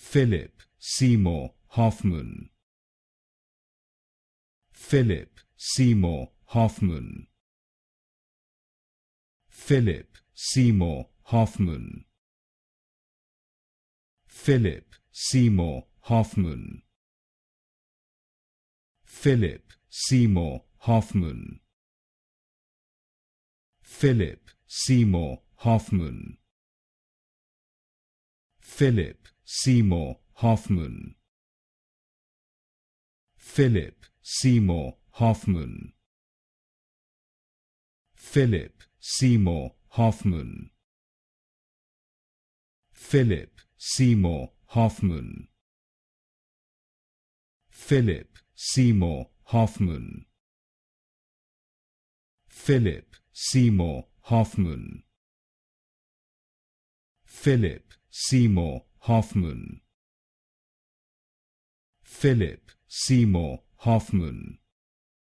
Philip Seymour Hoffman. Philip Seymour Hoffman. Philip Seymour Hoffman. Philip Seymour Hoffman. Philip Seymour Hoffman. Philip Seymour Hoffman. Philip Seymour Hoffman. Philip Seymour Hoffman. Philip Seymour Hoffman. Philip Seymour Hoffman. Philip Seymour Hoffman. Philip Seymour Hoffman. Philip Seymour Hoffman. Philip Seymour Hoffman.